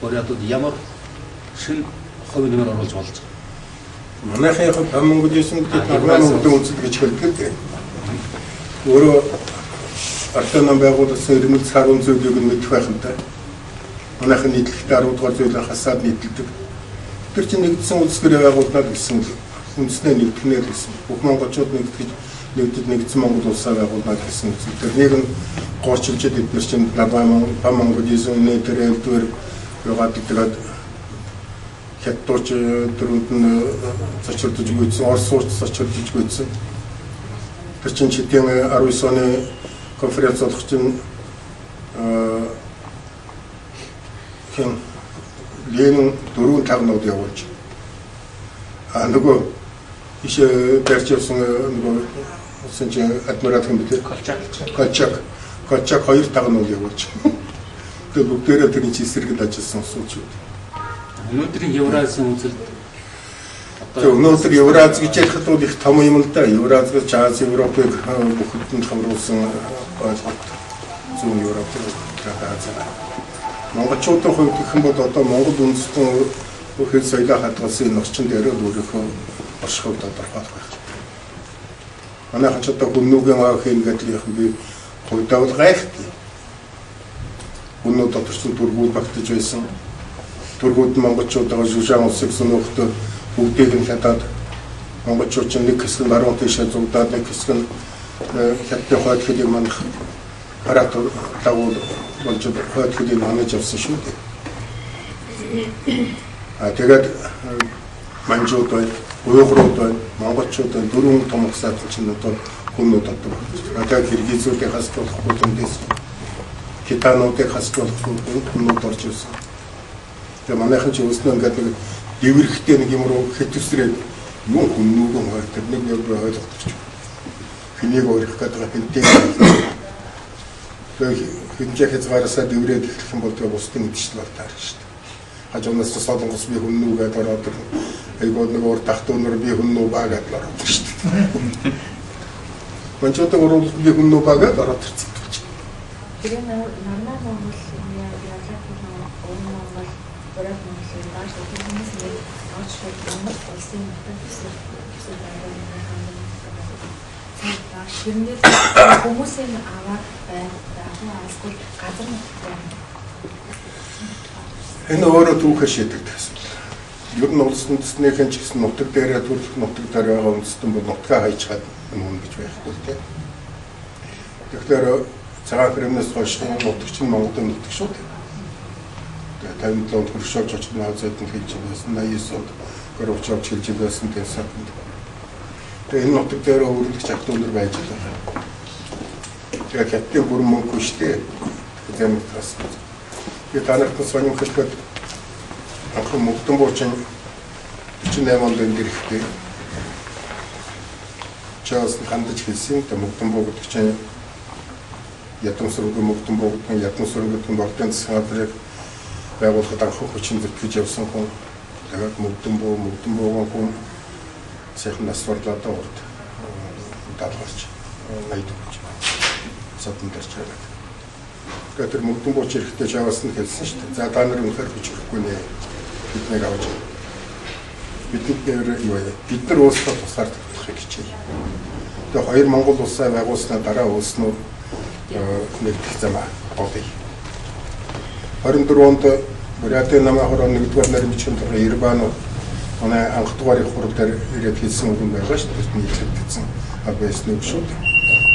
Бурятууд ямар шин хувь нэмэр оруулж болж байгаа. Манайхын яг Монгол-ийн нормал Монголын үндэслэл гэж хэлдэг. Өөрөө автоном байгуулсан ирмэл сарын зүйлийг нь мэдэх байхантай. Манайхын нийтлэгтэй 10 дугаар зүйлийн хасаад нийтэлдэг. Тэр чинь нэгдсэн улс төрийн байгууллага гэсэн үндэснээ нэгтгэнэ гэсэн. Бүх монголчууд нэгдсэн Монгол улсаа байгуулна гэсэн. Тэрнийг нь гоочилж эдгээр чинь Монгол-ийн нэтэр элдвэр яваад тэгээд хятадч дөрөнд нь зочилдож гүйцэн, Орос улс зочилдож гүйцэн. Тэр чинь чидийн 19 оны конференц болох чинь Ленин 4 тагнууд явуулж. Нөгөө иш барьж явсан нөгөө улсын адмирал хэм битээ Колчак 2 тагнууд явуулж. Тэгээд бүгдээрээ тэрний эсрэгд ажилласан сууч. Өнөөдрийн Евразийн үзэлд өнөөдөр Евраз гэж ярихад бол их том юм л да. Евраз гэж Аз Европыг бүхэнд хамруулсан ойлголт зүүн Европын байгаа. Монголчуудын хувьд гэх юм бол одоо Монгол үндэстэн бүхэл соёлоо хадгалсан энэ орчин дээр л өөрийнхөө оршихуйг тодорхойлох байх. Манайхан ч одоо хүннүүгийн аав хийн гэдэг юм би хувьдаа бол гайхдаг. Хүннүүд дотор ч дургуул багтаж байсан. Дургууд монголчуудаа жужаан улсыг сонирхтой бүгдийг нь хятад монголчууд ч нэг хэсэг нь баруун тийшээ зугдаад нэг хэсэг нь хятадын хойд хөлийг манах хараад дагуул болж хойд хөлийг ханаж авсан шүү дээ. Тэгээд манжууд бай, уйгурууд бай, монголчууд бай, дөрвөн том улсад чинь одоо хүннүүд одоо. Тэгээд Киргизүүдийг хасуулахгүй зөндөөс Китаануудыг хасуулахгүй хүннүүд орж ирсэн. Тэгээ манайхан ч өснөө ингээд нэг дэвэрхтэй нэг юм руу хэтвсрээд юу хүннүүгэн хойд тэр нэг яг ойлгохгүй. Хэнийг өөрөх гэдэг хинтэй. Тэгээ хинжээ хязгаараасаа дэврээд эхлэх юм бол тэгээ бусдын мэдчил бол таарах шүү дээ. Хажуунаас солонгос би хүннүүгээд ороод айгууд нэг уур тахт өнөр би хүннүү баагаад ороод шүү дээ. Манчуудаа уруу би хүннүү баагаад ороод ирсэн. Тэгээ нормал Монгол яагаад Монгол Бурят Монголын бааш хүмүүс нэг очрол Монгол улсын мэдээлэл гэсэн байна. Хүмүүсийн аваад байгаа алгүй газар нутгаар. Энэ өөрөө түүхээр шийдэгдсэн. Ер нь улс үндэстнийхэн ч гэсэн нутаг дээрээ төрөлх нутаг дээр байгаа үндэстэн бол нутгаа хайчаад юм гэж байхгүй тийм. Тэгэхээр цагаан хөрөмнөөс хойш нутагч нь Монголын нутаг шүү дээ. 57 онд Хрущев очсон Наазайдын хэлж байсан 89 онд Горбачев хэлж байсан гэсэн. Тэгээ энэ нутаг дээр өөрлөгч агт өндөр байж байгаа. Тэгээ хятадын бүрэн мөнгө шүү дээ. Зэмэг тас. Тэгээ та нарт сонирхолтой анхан Мөгдөн буучин 48 онд энэ ирэхдээ чаас хандаж хэлсэн. Тэгээ Мөгдөн буу гэдэг чинь ядам сургуулийн Мөгдөн буу гэдэг ядам сургуулийн Богдын засгийн байгууллагад анхан хүчин зүтгэж явсан хүн. Тэгээд Мөгдөн буугийн хүн сайхан насварлаад урд даалгарч 80 төгрөж садан дэрч байгаа. Тэгээд тэр Мөгдөн бууч ирэхдээ чаваас нь хэлсэн шүү дээ. За та нар үнэхээр хүчрэхгүй нэ биднийг авч бид нар өөрсдөө тусаар төлөхийг хичээе. Тэгээд хоёр Монгол улсаа байгуулснаа дараа өөрснөө нэгдэх зам олъё. 24 онд Бурятын намаа хороо 1-р наримчгийн дараа Ербанов манай анх дугаарыг хурал дээр ирээд хэлсэн үг байгаа шүү дээ. Нийтлэгдсэн байсан үг шүү дээ.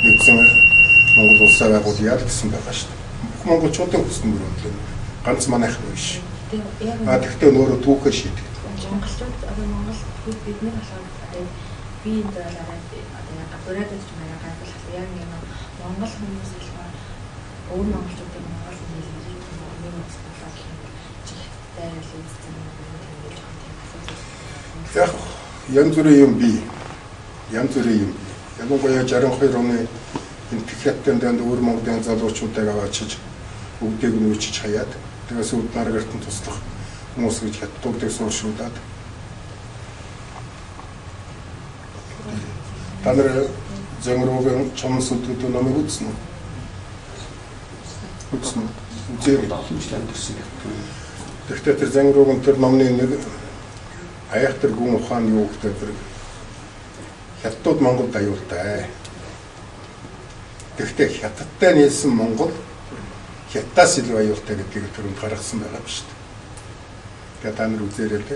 Нэгдсэн Монгол улсаа байгуулъя гэсэн байгаа шүү дээ. Бүх монголчуудын хүссэн мөрөдлөө ганц манайхан биш. Тэгэхдээ өөрөө түүхээр шийдэг. Монголчууд одоо Монгол бидний болохоор би энэ дараад Бурятад ч манай гайхалтай яг нэг Монгол хүмүүс болохоор өөр монголчуудын Монгол яг янз бүрийн юм бий. Янз бүрийн юм. Ялангуяа 62 оны энэ Хятадын дэнд өөр Монголын залуучуудыг аваачиж бүгдийг нь үүчиж хаяад тэгээс үүд наргартан туслах хүмүүс гэж хятадуудыг сууршуулад та нар Зэмрүүгийн чамн сүлдүүд номыг үзсэн үү? Үзсэн үү? Үзээ. Тэгэхдээ тэр Зангируугийн тэр номны нэг аяхтар гүн ухаан юу гэдэг тэр хятадууд Монголд аюултай. Тэгэхдээ хятадтай нийлсэн Монгол хятадаас илүү аюултай гэдгийг түрүүнд гаргасан байгаа биш үү? Тэгээд та нар үзээрэй л.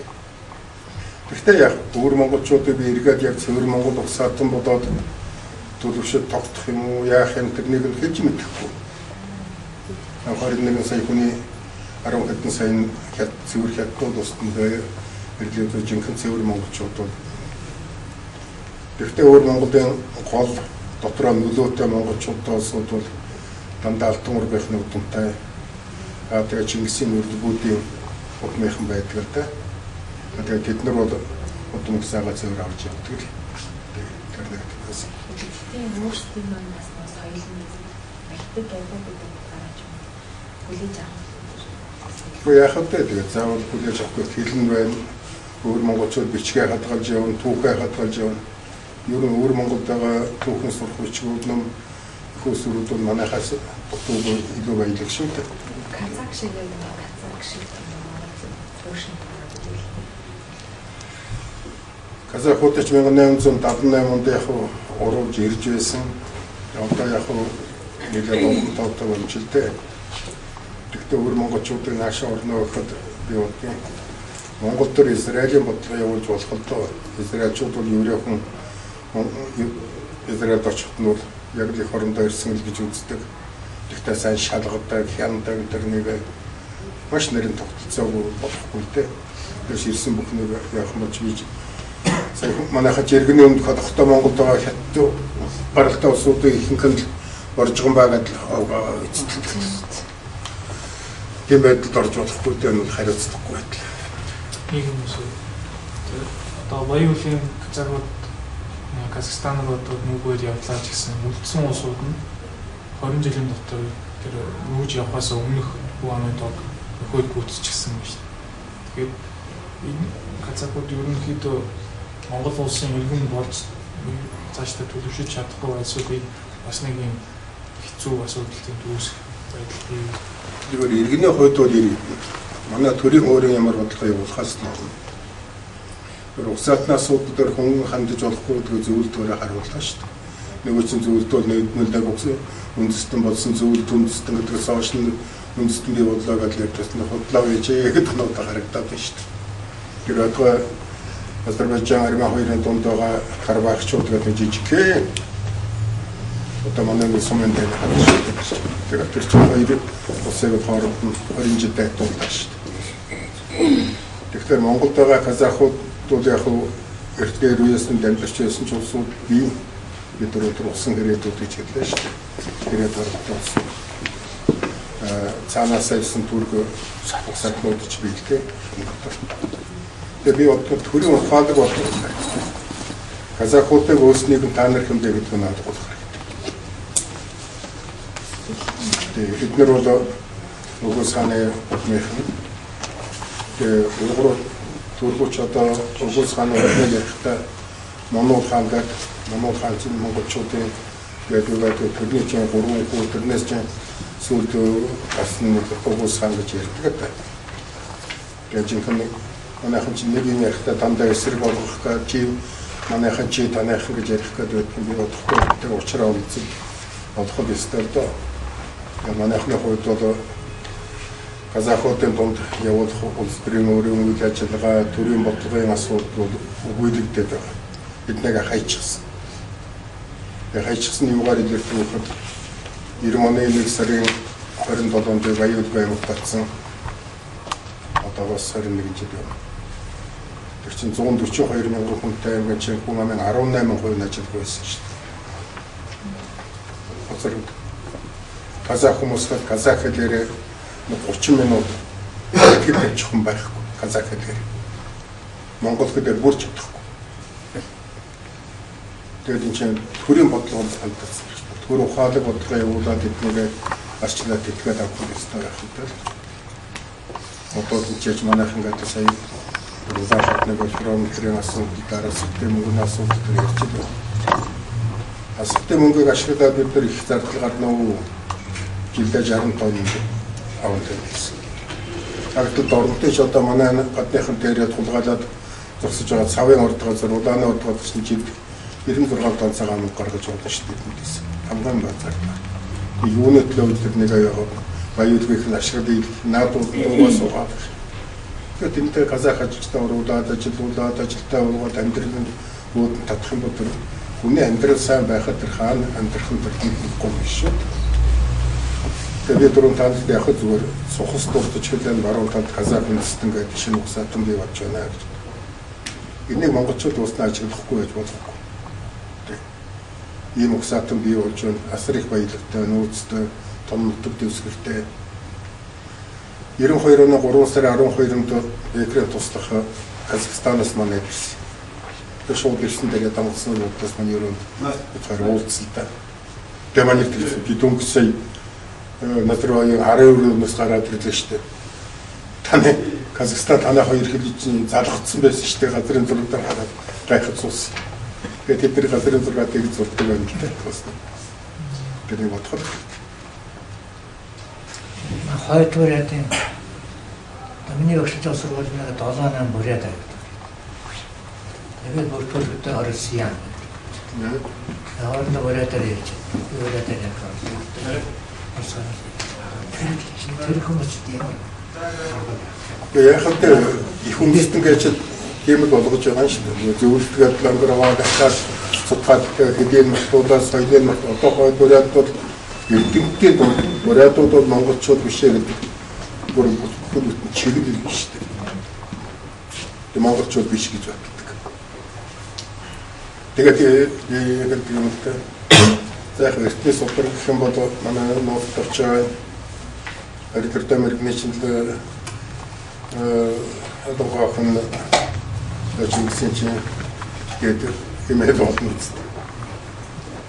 Гэхдээ яг өөр монголчуудыг би эргээд яг цэвэр Монгол улсаатан болоод төлөвшөд тогтох юм уу яах юм тэрнийг л хэлж мэдэхгүй. 21 сая хүний 10 хэдэн сая цэвэр хятадууд устдаа ирлээ жинхэнэ цэвэр монголчууд бол гэхдээ өөр Монголын гол дотроо нөлөөтэй монголчуудаас бол дандаа алтан ургийнхны удамтай тэгээ Чингисийн үрлгүүдийн ухмынхан байдаг л да. Тэгээд тэд нар бол удам гисаага цэвэр авч явдаг л. Тэр нэг гэсэн. Тийм өөрсдийн манаас соёлын хятад дургууд гараад юм. Хүлээж авах. Гэхдээ яах вэ? Тэгээд заавал хүлээж авахгүй хэлэн байна. Өөр монголчууд бичгээ хадгалж явна, түүхээ хадгалж явна. Ер нь өөр Монголд байгаа түүхэн сурах бичгүүд нь хөөсрүүд бол манайхаас дутуу илүү баялаг шүү дээ. Казак шиг юм уу? Казак шиг төвшин. Казахууд ч 1878 онд яг урууж ирж байсан. Одоо яг нэлээд товтой болчихлээ. Тэгтээ өөр монголчуудыг наашаа орно гэхэд би бодгийн Монгол төр Израилийн бодлого явуулж болох л доо. Израильчууд бол еврейхэн Израильд очиход нь яг л их орондоо ирсэн л гэж үздэг. Тэгтээ сайн шалгадаг, хяндаг тэрнийг маш нэрийн тогтолцоогүй болохгүй дээ. Тэгээс ирсэн бүхнийг яах юм болж бий. Сая манайхаа жиргэний өмнө хоттой Монголд байгаа хятад баралтай улсуудын ихэнх нь оржгон байгаад эцэслэл. Тийм байдалд орж болохгүй дээ нь хариуцлагагүй байдал. Нэг юм шүү. Одоо баяуулын Казахууд Казахстан руу нүгээр явлаа ч гэсэн үлдсэн улсууд нь 20 жилийн дотор тэр нүүж явахаас өмнөх бүх оноод хөөд гүйцчихсэн юм шүү. Тэгээд энэ Казахууд ерөнхийдөө Монгол улсын иргэн болж цаашдаа төлөвшөж чадахгүй байсуудыг бас нэг юм хэцүү асуудалтай үүсэх байдал бий. Зүгээр иргэний хувьд бол манай төрийн өөрийн ямар бодлого явуулахаас л тэр угсаатнаас үүдээр хүн хандаж болохгүй гэдэг зөвлөлтөөрөө харууллаа шүү дээ. Нөгөө чинь зөвлөлт бол нэгдмэлдэг үндэстэн болсон зөвлөлт үндэстэн гэдгээс хойш үндэстэн бий бодлоо гэж ярьсан худлаа гэж гэдэг нь одоо харагдаад байна шүү дээ. Тэр одоо Азербайджан Армени хоёрын дунд байгаа Карабахчууд гэдэг жижигхэн одоо манай сумын дээр харж байгаа шүү дээ. Тэгэхээр тэр чинь хоёр улсыг хооронд нь 20 жил дайтуулдаг шүү дээ. Тэгэхээр Монголд байгаа казахууд бол яг эртгээр үеэс нь дамжирч байсан ч улсууд бий бид өөр усан хэрэгтүүд гэж хэллээ шүү дээ. Тэгээд харагдсан. Цаанаас ирсэн түрг сахнууд ч бийлээ. Тэгээд би одоо төрийн ухаалаг болдог. Казахуудыг өөрснийг нь та нар хэмдэ гэдэг нь надад болох хэрэгтэй. Тэгээд бид нар бол нөгөө саны ухмынхан тэгээд Тургуч одоо Угуус хааны өрнөд ярихдаа Монол хаан гэдэг Монол хаан чинь монголчуудын гэдэг төрний чинь 3 хүү төрнөөс чинь сүүлд бас нэг Угуус хаан гэж ярьдаг. Тэгээд жинхэнэ манайхан чинь нэг юм ярихдаа дандаа эсрэг болгох гэж чи манайхан чи танайхан гэж ярих гэдэг би бодохгүй тэр уучраа үлдсэн бодох ёстой л доо. Манайхны хувьд бол Казахуудын дунд явуулах улс төрийн өөрийн үйл ажиллагаа төрийн бодлогын асуудал бол өгүүлэгдээд байгаа. Бид нэг хайчихсан. Тэгээд хайчихсан юугаар илэрдэг вэ гэхэд 90 оны 1 сарын 27-нд Баяулгай аймагт татсан. Одоо бас 21 жил байна. Тэр чинь 142 мянган хүнтэй аймаг чинь хүн амын 18% ажилгүй байсан шүү дээ. Казах хүмүүстэй казах хэлээр 30 минут хэлж тавьчихсан байхгүй казах хэлээр. Монгол хэлээр бүр чадахгүй. Тэгээд энэ чинь төрийн бодлогонд хандсан. Төр ухаалаг бодлого явуулаад эднийгээ арчлаад итгэгээд авах хэрэгтэй байх юм даа. Одоо тийч манайхан гэдэг сая улаан нэг болрон хэрэг асуудал дараа сэттэ мөнгөний асуудал ярьж байна. Асуултын мөнгөийг ашиглаад бид нар их зардал гарна уу? Жилдээ 60 тонн авах гэсэн. Харагдал дорнтой ч одоо манай гадныхан дээрээ тулгаалаад зогсож байгаа цавын орд газар улааны орд газар чинь жил 96 тонн цагаан мөнгө гаргаж болно шүү дээ эндээс. Хамгаан базар. Юуны төлөө тэр нэг аяа баяуулгын ашиглыг наадууд угаас угаад. Тэгээд тэмтэй казах ажилтнаа оруулаад ажилтаа угаад амьдрал үүд татах юм бол хүний амьдрал сайн байхад тэр хаана амьдрах нь болохгүй юм шүү. Тэгээд дөрөв танд яг зүгээр сухас дуртаж хэлэн баруун танд казах үндэстэн гэдэг шинэ угсаатан бий болж байна гэж. Энийг монголчууд уснаа ажиглахгүй байж болохгүй. Ийм угсаатан бий болж байна. Асар их баялагтай, нөөцтэй, том нутаг дэвсгэртэй. 92 оны 3 сарын 12-нд Экрэн туслах Казахстанаас манай ирсэн. Тэр шууд ирсэн дээр дамгсан нутгаас манай ерөөнд уулзсан. Тэгээ манай би дөнгөж сая Натроогийн 12-өөс гараад ирлээ шүү дээ. Таны Казахстан танай хоёр хэлийг залгацсан байсан шүү дээ. Газрын зургаар хараад гайхаж суусан. Тэгээд тэдний газрын зургаад тийг зурдаг байна л дээ. Тэрийг бодоход хоёрдугаар ядын миний багшч сургууль нэг 7-8 бүрээд авдаг. Тэгээд бүртгүүлэлтээ орсон юм. Яавал бүрээд ярьж. Бүрээд ярьж. Тэр хүмүүс тийм. Яг л их хүмүүстэн гэж тийм л болгож байгаа юм шиг. Зөвлөлтгээд лангороо гахаад судхаад хэдийн мартуудаас соёлын март одоо хоёрдугаар бол эрдэмтдийн бурайдууд бол монголчууд бишээ гэдэг бүр чиглэл юм шүү дээ. Тэг монголчууд биш гэж боддог. Тэгээд яг юм л та. За яг эртний супер гэх юм бол манай нууцд очоод эрдэмтдийн мэрэгний шинжилгээ адуухан Чингисийн чинь гэдэг хэмээн болно үст.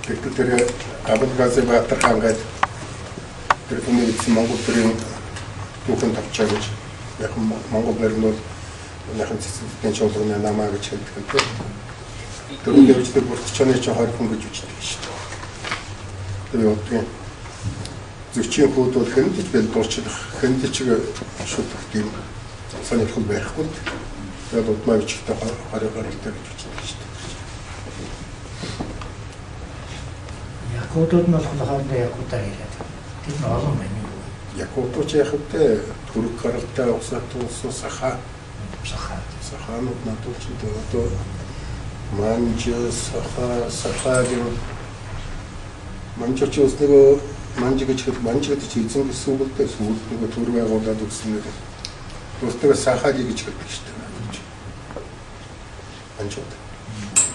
Тэгвэл тэр Абулгази Баатар хаан гэдэг тэр хүний Монгол төрийн түүхэн тавчаа гэж яг Монгол нэр нь бол яхан цэцэдийн чуулганы намаа гэж хэлдэг. Тэр үеч тэр бүртчаны ч 20 хүн гэж үждэг шүү дээ. Тэр явдаг. Зөвчийн хүүд бол хэндэж бэл дуурчлах, хэндэж шүтэх тийм сонирхол байхгүй. Тэгээд удмаа бичгтэй хараагаар илтэй гэж үждэг шүү дээ. Якуудууд нь болохоор хоорондоо якуудаар яриад. Тэр нь олон байна. Якуудууд яхавтай түрк гаралтай усаатуулсан сахаанууд надад ч одоо манжа сахагийн манжач ус нөгөө манж гэж хэл манж гэдэг чинь эзэн гэсэн үг л дээ. Сүүл нөгөө төр байгуулад өгсөн нэр. Өөртөө сахаги гэж хэлдэг шүү дээ. Манжууд.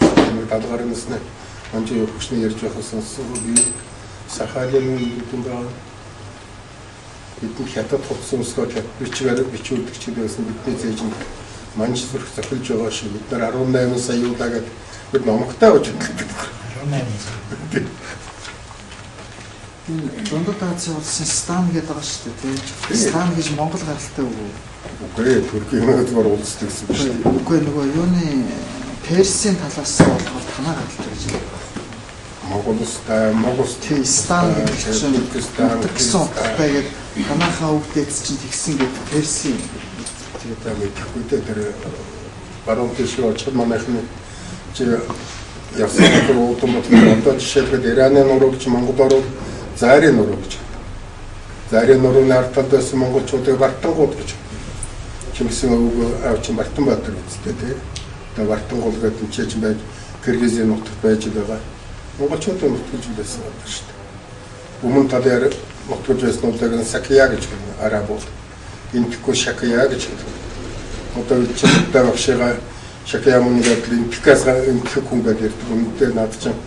Энэ талгаарнаас нь манжи өгчний ярьж байхаас сонссон би сахагийн юм байна. Бидний хятад хувцсан өсгөөд бичүүлдэг ч байсан бидний зээж нь манж зүрх зохилж байгаа шиг бид нар 18 сая юулаа гэдэг бид номогтой гэж хэлдэг. 18 Дундад Азийн улсын Стан гэдэг байгаа шүү дээ. Стан гэж Монгол гаралтай үг. Үгүй Туркийн нэгдүгээр улс гэсэн биш. Үгүй нөгөө юуны Персийн талаас болоод танаа гаралтай гэж. Монгол Стан гэдэг чинь гэсэн утгатай гэдэг танахаа үгдээс чинь тэгсэн гэдэг Персийн. Тэгээд мэдхгүй тэр баруун тийшээ очих манайхны чи ясан руу одоо жишээлбэл Ираны нуруу гэж Монгол оруу Зайрын нуруу гэж. Зайрын нурууны артад байсан монголчуудыг Бартангууд гэж. Чингисийн өвөг авчин Бартанбаатар үстэй тий. Тэгээ Бартангууд гэдэг нь чинь байж Киргизийн нутагт байж байгаа. Монголчуудын нутагт байсан гэдэг шүү дээ. Өмнө талаар нутагт байсан нутаг Сакия гэж арабууд. Интко Шакия гэж. Одоо чинь тавшига Шакия мөн гэдэг инткаас интх хүн гэдэг үнэтэй над чинь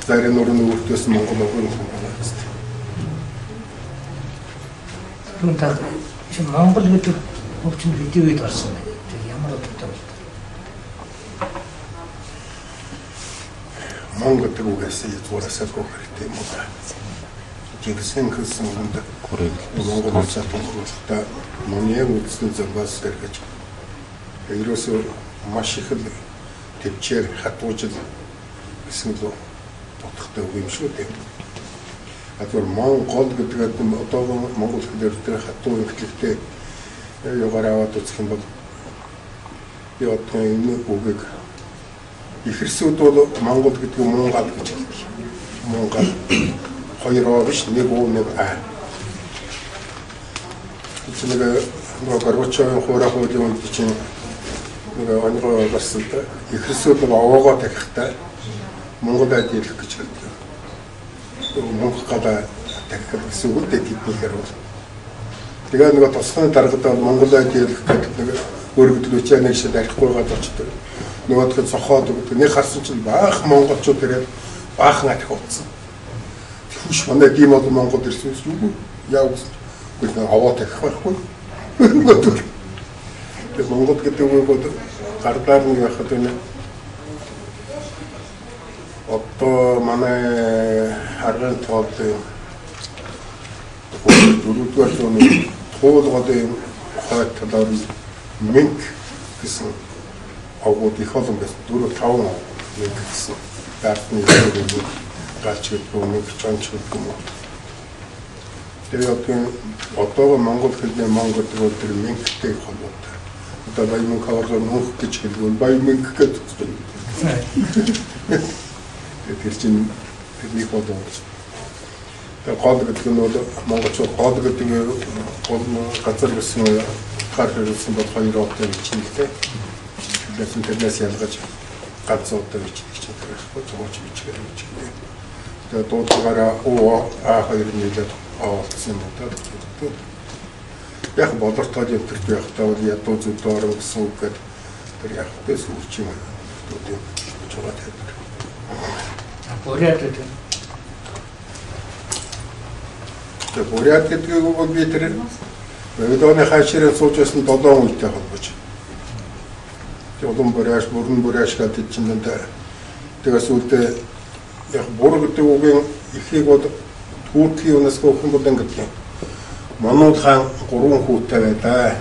Зайрын нурууны үрдээс Монгол өвгөн хүн байна. Түүнтэй чи Монгол гэдэг хөгжим видеоид орсон байна. Тэр ямар утгатай вэ? Монгол гэдэг үгээс зураасаа хэрэгтэй юм байна. Чингисийн хэлсэн үгэнд Монгол улсаа тунхаглалтаа Моньяг үлдсэн зургаас эргэж ерөөсөө маш их л төвчээр хатуужил гэсэн л утгатай үг юм шүү дээ. Адвар Монгол гэдэг нь одоо Монгол хэлээр хатуу хэлтэй Ягаар аваад үзэх юм бол би одоо энэ үгийг ихэрсүүд бол Монгол гэдэг Монгол гэж хэлдэг. Монгол хоёр оо биш нэг уу нэг а. Эцэг нэг Горбачевын хуурай хуулийн үед чинь нэг онгоо гарсан та ихэрсүүд нэг овоогоо тахихтай Монгол айд хэлэх гэж хэлдэг. Монгол гадаа тахих гэсэн үг дээ тэднийхээр бол. Тэгээ нэг тусгай даргатай Монгол айд хэлэх гэдэг нэг өөргөдлөж нэг шиг арихгүй гадарч тэр нөгөөдгөө цохоод өгдөг. Нэг харсан чинь баах монголчууд ирээд баахан атих утсан. Түш манай тийм бол Монгол ирсэн юм. Яа гэсэн. Гэхдээ аваад их байхгүй. Тэр Монгол гэдэг үг бол гардаар нэг байхад байна. Одоо манай харгын тоолд дөрөвдүгээр зууны хуулгын хойд талаар мэнк гэсэн агууд их олон байсан. 4-5 мэнк гэсэн. Даатны зүйл гарч ирдэг мэнк чанч гэдэг юм уу. Тэгээ одоо Монгол хэлний Монгол гэдэг тэр мэнктэй холбоотой. Одоо баян хаврал нөх гэж хэлвэл баян мэнк гэдэг. Тэр чинь тэрний холбоо. Тэгээ гол гэдэг нь бол монголчууд гол гэдэг нь газар гэсэн хар хэрэгсэн бол хоёр одтой бичнэлтэй. Тэгсэн тэрнээс ялгаж ганц одтой бичдэг чинь тэр байхгүй зурч бичгээр бичдэг. Тэгээ дуудлагаараа оо А2 нийлээд олцсон юм даа. Яг болортой явдагт байхдаа бол ядуу зүдээр гэсэн үг гэдэг тэр яг дэс үрч юм. Дуудын чугаа тавьдаг. Бурят гэдэг. Тэгээ бурят гэдэг үг бол би тэр Өдөөний хаширын сууж байсан 7 үедээ холбож. Тэгээ улам буряаш, бүрэн буряаш гэдэг чинь тэгээс үүдээ яг бур гэдэг үгийн ихийг бол Туркийн юунаас гохин бол ингэдэг. Манууд хаан 3 хүүтэй байлаа.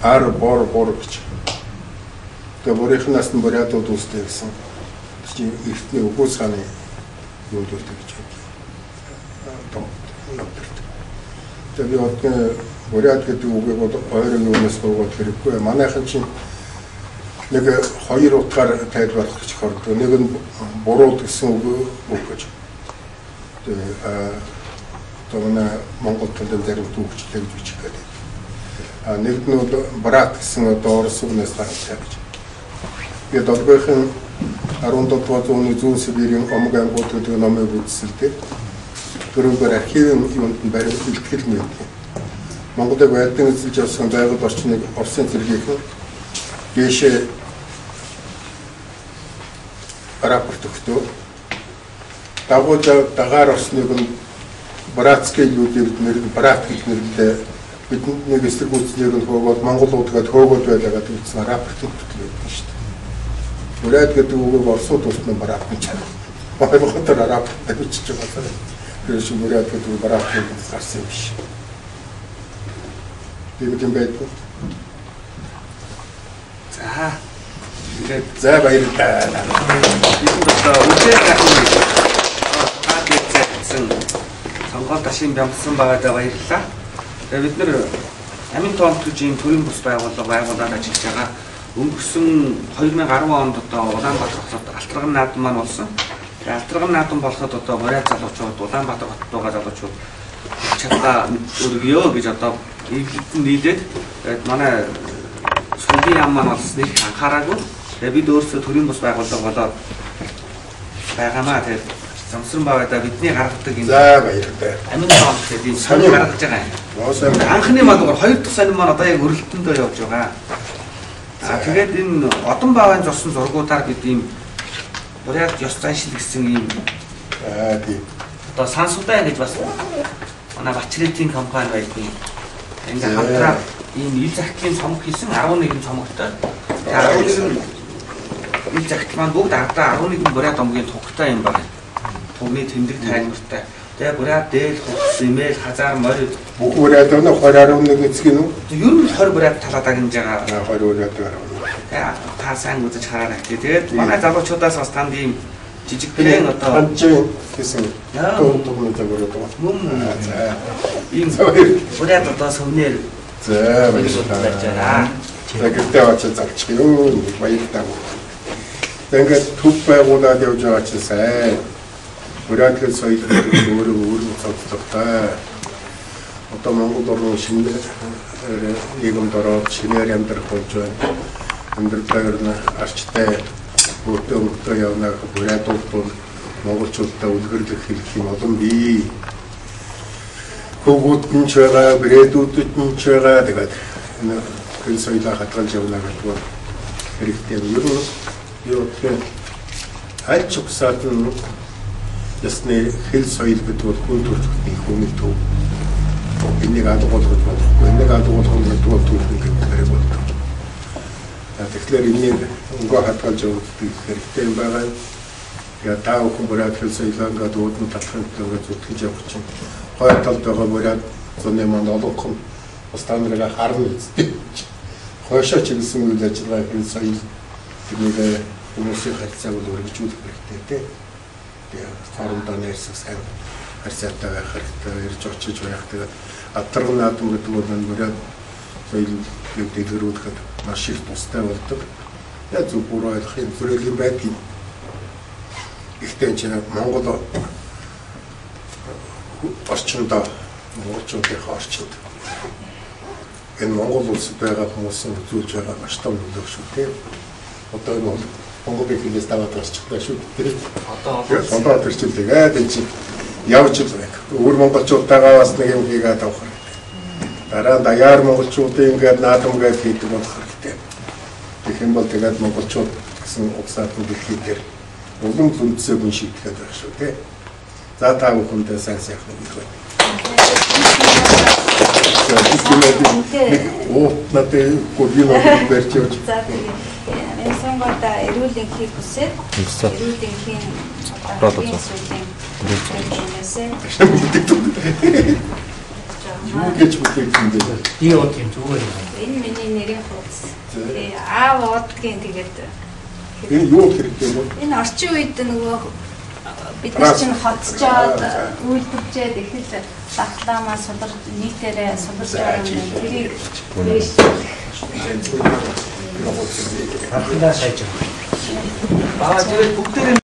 Ар бор гэж. Тэгээ бурийнхнаас нь бурятууд үүсдэг гэсэн. Чи ихний өгөөс хааны юу гэдэг гэж байна. Тэгээ одоо бурят гэдэг үгийг бол ойрын юунаас гоогаад хэрэггүй. Манайхан чинь нэг хоёр утгаар тайлбарлах гэж хордог. Нэг нь бурууд гэсэн үг гэж. Тэгээ одоо Монгол хэлээр зарим төвчтэй гэж бичих гэдэг. Нэг нь бол брат гэсэн одоо орос үгнээс гарч байгаа гэж. Би долгойхон 17-р зууны зүүн Сибирийн Омог аймагуд гэдэг номыг үзсэлтэй. Төрөөр архивын юунд нь баримт бэлтгэл нэг. Монголыг байдлын эзэлж явсан байгууллага орчныг Оросын зэргийн дэшээ рапорт өгдөө. Дагаар орсныг нь братский люди нэр брат гэж нэрлээ. Бидний эсэргүүцнийг нь хөөгөөд монголуудад хөөгөөд байлаа гэдэг үгсэн рапорт өгдөг юм шүү дээ. Бурят гэдэг үгийг орсууд устны брат гэж байна. Монголоор рапорт өгч байгаа. Тэрс бурят гэдэг брат гэж гарсан биш. Тийм байдаг. За. Тэгээд за баярлалаа. Бид одоо үсээ гатын сонгуульд ашиг бямсан байгаад баярлалаа. Тэгээд бид нэр Амин тоомт гэж ийм төрийн бус байгууллагаар ажиллаж байгаа. Өнгөрсөн 2010 онд одоо Улаанбаатар хотод Алтрган наадам маань болсон. Тэгээд Алтрган наадам болоход одоо Бурят залуучууд Улаанбаатар хотод байгаа залуучууд чатаа өргөё гэж одоо эвлэлтэн нийлээд манай Сүлийн яам маань болсныг анхаараагүй. Тэгээд бид өөрсдөө төрийн бус байгууллага болоод байгаамаа. Тэгээд замсран баваада бидний гаргадаг энэ за баярлалаа. Амин тоомт гэдэг энэ сонир гаргаж байгаа юм. Анхны малгуур хоёр дахь сонир маань одоо яг өрөлтөндөө явж байгаа. Тэгээд энэ одон баавын зурсан зургуудаар бид ийм Бурят ёс заншил гэсэн ийм тийм одоо сансудай гэж бас манай Бачрэтийн компани байдаг. Ингээ хамтраа ийм ил захидлын цомог хийсэн 11 цомогтой. Тэгээд 11 ил захидл маань бүгд ардаа 11 Бурят омгийн тугтай юм байна. Тугны тэмдэг тайлбартай. Тэгээ Бурят дээл хувцс, имэйл, хазар, морь бүх Бурят өнө 2011 эцэг нь үү? ер нь 20 Бурят талаад агнж байгаа. 20 Бурят байгаа. Та сайн үзэж хараарай. Тэгээд манай залуучуудаас бас танд ийм жижигхэн одоо ханжин гэсэн тоо тоо нэг байгаа. мөн ийм Бурят одоо сувнэр За баярлалаа. За гэртээ очиж зарчих юу. Баярлалаа. Ингээд төв байгуулад явж байгаа чинь сайн. Ураатгэл соёл гэдэг өөрөө цогцлогтой. Одоо Монгол орны шинэ нийгэмд ороод шинээр амьдрах болж байна. Амьдралаар нь арчтай өөртөө явна гэх ураадлууд бол монголчуудаа үлгэрлэх хэлэх юм олон бий. Хөгүүд нь ч байгаа, брэдүүдэд нь ч байгаа. Тэгээд энэ хэл соёлоо хадгалж явна гэдэг нь хэрэгтэй. Ер нь юу гэх аль ч усаад нь ясны хэл соёл гэдэг бол хүн төрөлхтний хүний төв. Энийг адуулгах болохгүй. Энийг адуулгах нь түүхэн гэдэг болдог. Тэгэхээр энийг өнгө хадгалж явах хэрэгтэй юм байгаа. Я таа хүн бүрээд хэл соёлоо ингээд үүдэн талхын ингээд зүтгэж явах чинь хоёр талд байгаа бүрээд зуны манд олонх нь бас та нарыг харна үстэй. Хойшоо чиглэсэн үйл ажиллагаа хэл соёл энийг хүмүүсийн харьцааг бол өргөжүүлэх хэрэгтэй тийм. Тэгээ хоорондоо нэрсэх сайн харьцаатай байх хэрэгтэй, ирж очиж байх. Тэгээд атарга наадам гэдэг бол энэ бүрээд соёл дэлгэрүүлэхэд маш их тустай болдог. Яг зөв бүр ойлгох юм зүрхлэн байдгийг. Ихтэй ч Монгол орчиндөө монголчуудын орчинд энэ Монгол улсад байгаа хүмүүсийн үзүүлж байгаа маш том нөлөө шүү тийм. Одоо энэ бол Монголын хэлээс даваад гарчихлаа шүү тийм. Одоо төрчлөгээд энэ чинь явж байгаа. Өөр монголчуудтайгаа бас нэг юм хийгээд авах хэрэгтэй. Дараа даяар монголчуудын ингээд наадам гээд хийдэг болох хэрэгтэй. Тэгэх юм бол тэгээд монголчууд гэсэн угсаад нь дэлхийд дээр улам зүнцээ хүн шийдэхэд байх шүү тий. За та бүхэндээ сайн сайхан нэг байна. Надад координатор барьж явж. За тэгээд энэ сонгода эрүүл энхийг хүсээд эрүүл энхийн юу гэж бүтээгдэхүүн юм бэ? Ий од юм зүгээр юм. Энэ миний нэрийн хуудас. Тэгээ аав одгийн тэгээд энэ юу хэрэгтэй вэ? энэ орчин үед нөгөө бид нар чинь хотцоод үйлдвэрчээд их л багтаамаа сударж нийтээрээ сударж байгаа юм. Тэрийг дээш Анхнаа сайж. Тэгээд бүгдээ